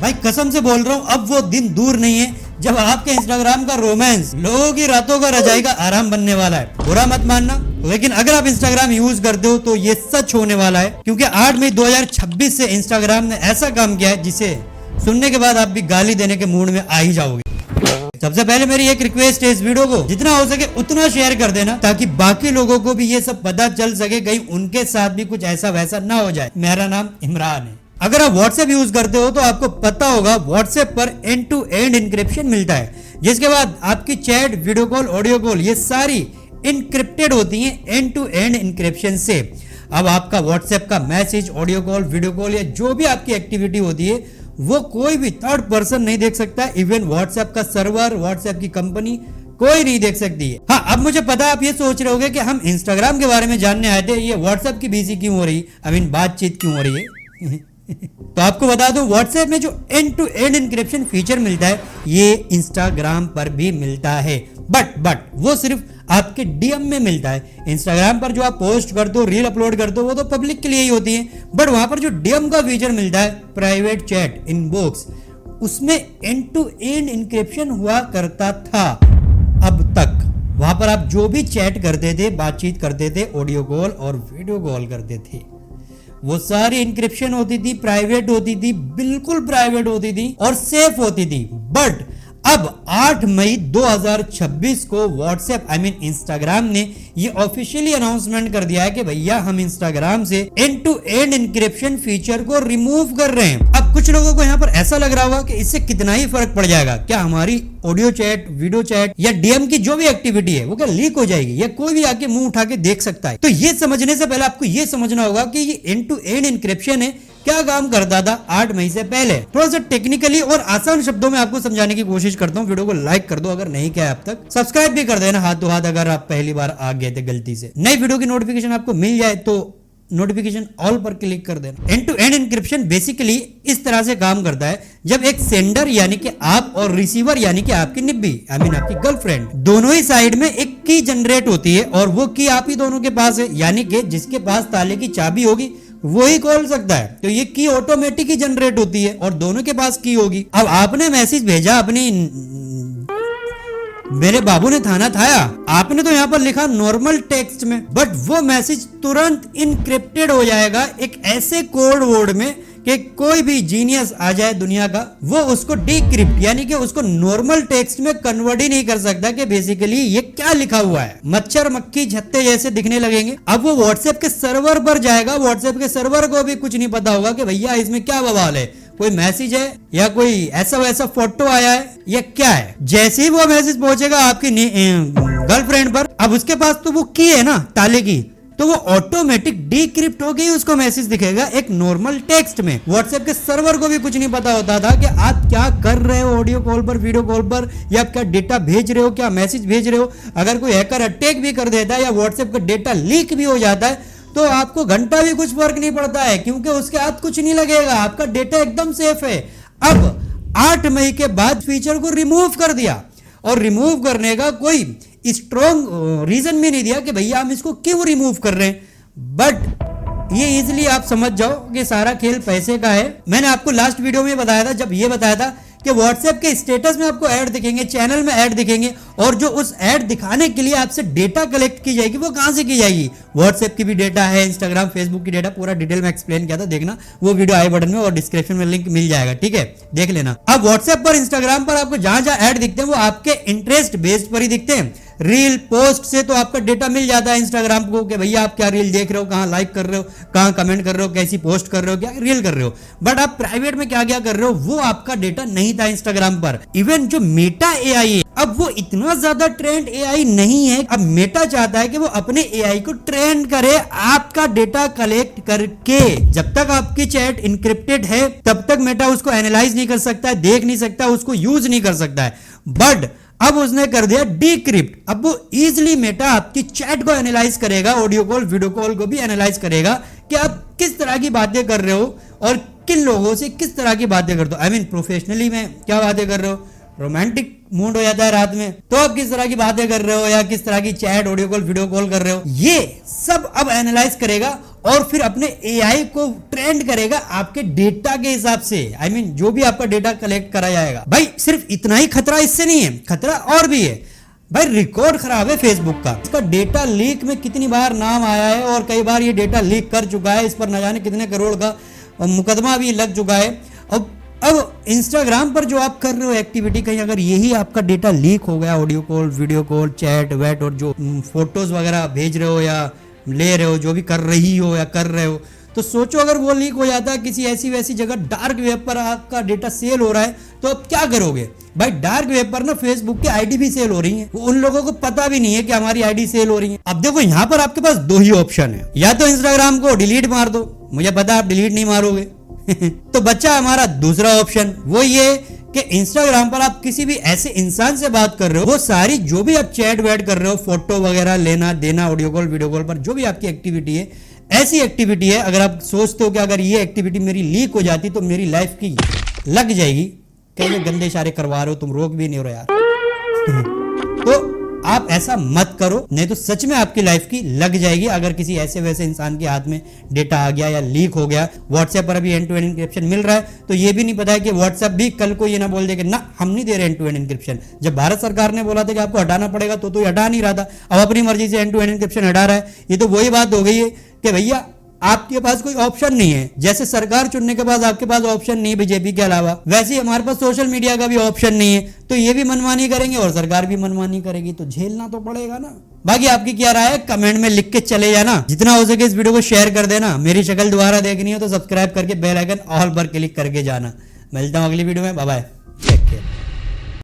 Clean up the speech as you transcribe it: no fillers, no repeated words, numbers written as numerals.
भाई कसम से बोल रहा हूँ, अब वो दिन दूर नहीं है जब आपके इंस्टाग्राम का रोमांस लोगों की रातों का रजाई का आराम बनने वाला है। बुरा मत मानना, लेकिन अगर आप इंस्टाग्राम यूज करते हो तो ये सच होने वाला है, क्योंकि 8 मई 2026 से इंस्टाग्राम ने ऐसा काम किया है जिसे सुनने के बाद आप भी गाली देने के मूड में आ ही जाओगे। सबसे पहले मेरी एक रिक्वेस्ट है, इस वीडियो को जितना हो सके उतना शेयर कर देना, ताकि बाकी लोगों को भी ये सब पता चल सके, कहीं उनके साथ भी कुछ ऐसा वैसा ना हो जाए। मेरा नाम इमरान है। अगर आप व्हाट्सएप यूज करते हो तो आपको पता होगा व्हाट्सएप पर एंड टू एंड इंक्रिप्शन मिलता है, जिसके बाद आपकी chat, video call, audio call ये सारी इनक्रिप्टेड होती हैं एंड टू एंड इंक्रिप्शन से। अब आपका व्हाट्सएप का message, audio call, video call या जो भी आपकी एक्टिविटी होती है वो कोई भी थर्ड पर्सन नहीं देख सकता। इवन व्हाट्सएप का सर्वर, व्हाट्सएप की कंपनी कोई नहीं देख सकती है। हाँ, अब मुझे पता है आप ये सोच रहे होगे कि हम इंस्टाग्राम के बारे में जानने आए थे, ये व्हाट्सएप की बीसी क्यों हो रही, बातचीत क्यों हो रही है। तो आपको बता दूं, व्हाट्सएप में जो end to end encryption feature मिलता है ये इंस्टाग्राम पर भी मिलता है, बट वो सिर्फ आपके डीएम में मिलता है। इंस्टाग्राम पर जो आप पोस्ट करते हो, रील अपलोड करते हो, वो तो पब्लिक के लिए ही होती है, बट वहां पर जो डीएम का फीचर मिलता है, प्राइवेट चैट इनबॉक्स, उसमें एंड टू एंड इंक्रिप्शन हुआ करता था अब तक। वहां पर आप जो भी चैट करते थे, बातचीत करते थे, ऑडियो कॉल और वीडियो कॉल करते थे, वो सारी इंक्रिप्शन होती थी, प्राइवेट होती थी, बिल्कुल प्राइवेट होती थी और सेफ होती थी। बट अब 8 मई 2026 को व्हाट्सएप इंस्टाग्राम ने ये ऑफिशियली अनाउंसमेंट कर दिया है कि भैया हम इंस्टाग्राम से end to end encryption feature को रिमूव कर रहे हैं। अब कुछ लोगों को यहाँ पर ऐसा लग रहा होगा कि इससे कितना ही फर्क पड़ जाएगा, क्या हमारी ऑडियो चैट, वीडियो चैट या डीएम की जो भी एक्टिविटी है वो क्या लीक हो जाएगी या कोई भी आके मुंह उठा के देख सकता है। तो ये समझने से पहले आपको ये समझना होगा कि ये एंड टू एंड इंक्रिप्शन है क्या काम करता था 8 मई से पहले। थोड़ा सा टेक्निकली और आसान शब्दों में आपको समझाने की कोशिश करता हूँ। वीडियो को लाइक कर दो अगर नहीं किया अब तक, सब्सक्राइब भी कर देना हाथ तो हाथ अगर आप पहली बार आ गए थे गलती से। नई वीडियो की नोटिफिकेशन आपको मिल जाए तो नोटिफिकेशन ऑल पर क्लिक कर देना। End to end encryption basically इस तरह से काम करता है, जब एक सेंडर यानी कि आप और रिसीवर यानी कि आपकी निब्बी आपकी गर्लफ्रेंड, दोनों ही साइड में एक की जनरेट होती है और वो की आप ही दोनों के पास है, यानी कि जिसके पास ताले की चाबी होगी वो ही खोल सकता है। तो ये की ऑटोमेटिक ही जनरेट होती है और दोनों के पास की होगी। अब आपने मैसेज भेजा अपनी, मेरे बाबू ने थाना थाया, आपने तो यहाँ पर लिखा नॉर्मल टेक्स्ट में, बट वो मैसेज तुरंत इनक्रिप्टेड हो जाएगा एक ऐसे कोड वर्ड में कि कोई भी जीनियस आ जाए दुनिया का, वो उसको डिक्रिप्ट यानी कि उसको नॉर्मल टेक्स्ट में कन्वर्ट ही नहीं कर सकता कि बेसिकली ये क्या लिखा हुआ है। मच्छर, मक्खी, छत्ते जैसे दिखने लगेंगे। अब वो व्हाट्सएप के सर्वर पर जाएगा, व्हाट्सएप के सर्वर को भी कुछ नहीं पता होगा कि भैया इसमें क्या बवाल है, कोई मैसेज है या कोई ऐसा वैसा फोटो आया है या क्या है। जैसे ही वो मैसेज पहुंचेगा आपकी गर्लफ्रेंड पर, अब उसके पास तो वो की है ना ताले की, तो वो ऑटोमेटिक डिक्रिप्ट हो गई, उसको मैसेज दिखेगा एक नॉर्मल टेक्स्ट में। व्हाट्सएप के सर्वर को भी कुछ नहीं पता होता था कि आप क्या कर रहे हो ऑडियो कॉल पर, वीडियो कॉल पर, या आप क्या डेटा भेज रहे हो, क्या मैसेज भेज रहे हो। अगर कोई हैकर अटैक भी कर देता है या व्हाट्सएप का डेटा लीक भी हो जाता है तो आपको घंटा भी कुछ फर्क नहीं पड़ता है, क्योंकि उसके हाथ कुछ नहीं लगेगा, आपका डेटा एकदम सेफ है। अब 8 मई के बाद फीचर को रिमूव कर दिया और रिमूव करने का कोई स्ट्रॉन्ग रीजन भी नहीं दिया कि भैया हम इसको क्यों रिमूव कर रहे हैं, बट ये इजीली आप समझ जाओ कि सारा खेल पैसे का है। मैंने आपको लास्ट वीडियो में बताया था, जब ये बताया था कि व्हाट्सएप के स्टेटस में आपको ऐड दिखेंगे, चैनल में ऐड दिखेंगे, और जो उस ऐड दिखाने के लिए आपसे डेटा कलेक्ट की जाएगी वो कहां से की जाएगी। व्हाट्सएप की भी डेटा है, इंस्टाग्राम, फेसबुक की डेटा, पूरा डिटेल में एक्सप्लेन किया था, देखना वो वीडियो आई बटन में और डिस्क्रिप्शन में लिंक मिल जाएगा, ठीक है, देख लेना। अब व्हाट्सएप पर, इंस्टाग्राम पर आपको जहां जहां ऐड दिखते हैं वो आपके इंटरेस्ट बेस्ड पर ही दिखते हैं। रील पोस्ट से तो आपका डेटा मिल जाता है इंस्टाग्राम को कि भैया आप क्या रील देख रहे हो, कहां लाइक कर रहे हो, कहां कमेंट कर रहे हो, कैसी पोस्ट कर रहे हो, क्या रील कर रहे हो, बट आप प्राइवेट में क्या क्या कर रहे हो वो आपका डेटा नहीं था इंस्टाग्राम पर। इवन जो मेटा एआई है, अब वो इतना ज्यादा ट्रेंड एआई नहीं है। अब मेटा चाहता है कि वो अपने एआई को ट्रेंड करे आपका डेटा कलेक्ट करके। जब तक आपकी चैट इनक्रिप्टेड है तब तक मेटा उसको एनालाइज नहीं कर सकता है, देख नहीं सकता, उसको यूज नहीं कर सकता है, बट अब उसने कर दिया डिक्रिप्ट। अब वो इजीली मेटा आपकी चैट को एनालाइज करेगा, ऑडियो कॉल, वीडियो कॉल को भी एनालाइज करेगा कि आप किस तरह की बातें कर रहे हो और किन लोगों से किस तरह की बातें करते हो। प्रोफेशनली में क्या बातें कर रहे हो, रोमांटिक मूड हो जाता है रात में तो आप किस तरह की बातें कर रहे हो या किस तरह की chat, audio call, video call कर रहे हो, ये सब अब एनालाइज करेगा और फिर अपने एआई को ट्रेंड करेगा आपके डेटा के हिसाब से। आई मीन जो भी आपका डेटा कलेक्ट करा जाएगा। भाई सिर्फ इतना ही खतरा इससे नहीं है, खतरा और भी है भाई। रिकॉर्ड खराब है फेसबुक का। इसका डेटा लीक में कितनी बार नाम आया है और कई बार ये डेटा लीक कर चुका है। इस पर न जाने कितने करोड़ का मुकदमा भी लग चुका है। अब इंस्टाग्राम पर जो आप कर रहे हो एक्टिविटी, कहीं अगर यही आपका डेटा लीक हो गया, audio call, video call, chat वैट और जो फोटोज वगैरह भेज रहे हो या ले रहे हो, जो भी कर रही हो या कर रहे हो, तो सोचो अगर वो लीक हो जाता है किसी ऐसी वैसी जगह, डार्क वेब पर आपका डेटा सेल हो रहा है, तो अब क्या करोगे भाई? डार्क वेब पर ना फेसबुक की आईडी भी सेल हो रही है, उन लोगों को पता भी नहीं है कि हमारी आईडी सेल हो रही है। अब देखो यहाँ पर आपके पास दो ही ऑप्शन है, या तो इंस्टाग्राम को डिलीट मार दो, मुझे पता आप डिलीट नहीं मारोगे तो बच्चा हमारा दूसरा ऑप्शन, वो ये कि इंस्टाग्राम पर आप किसी भी ऐसे इंसान से बात कर रहे हो, वो सारी जो भी आप चैट वैट कर रहे हो, फोटो वगैरह लेना देना, ऑडियो कॉल, वीडियो कॉल पर जो भी आपकी एक्टिविटी है, ऐसी एक्टिविटी है, अगर आप सोचते हो कि अगर ये एक्टिविटी मेरी लीक हो जाती तो मेरी लाइफ की लग जाएगी, कई गंदे इशारे करवा रहे हो, तुम रोक भी नहीं हो रहे यार तो आप ऐसा मत करो, नहीं तो सच में आपकी लाइफ की लग जाएगी। अगर किसी ऐसे वैसे इंसान के हाथ में डेटा आ गया या लीक हो गया। व्हाट्सएप पर अभी एंड टू एंड इंक्रिप्शन मिल रहा है, तो ये भी नहीं पता है कि व्हाट्सएप भी कल को ये ना बोल दे कि ना हम नहीं दे रहे एंड टू एंड इंक्रिप्शन। जब भारत सरकार ने बोला था कि आपको हटाना पड़ेगा तो ये हटा नहीं रहा था, अब अपनी मर्जी से एंड टू एंड इंक्रिप्शन हटा रहा है। ये तो वही बात हो गई है कि भैया आपके पास कोई ऑप्शन नहीं है। जैसे सरकार चुनने के बाद आपके पास ऑप्शन नहीं है बीजेपी के अलावा, वैसे ही हमारे पास सोशल मीडिया का भी ऑप्शन नहीं है, तो ये भी मनमानी करेंगे और सरकार भी मनमानी करेगी, तो झेलना तो पड़ेगा ना। बाकी आपकी क्या राय है कमेंट में लिख के चले जाना। जितना हो सके इस वीडियो को शेयर कर देना। मेरी शक्ल दोबारा देखनी हो तो सब्सक्राइब करके बेल आइकन ऑल पर क्लिक करके जाना। मिलता हूं अगली वीडियो में, बाय बाय।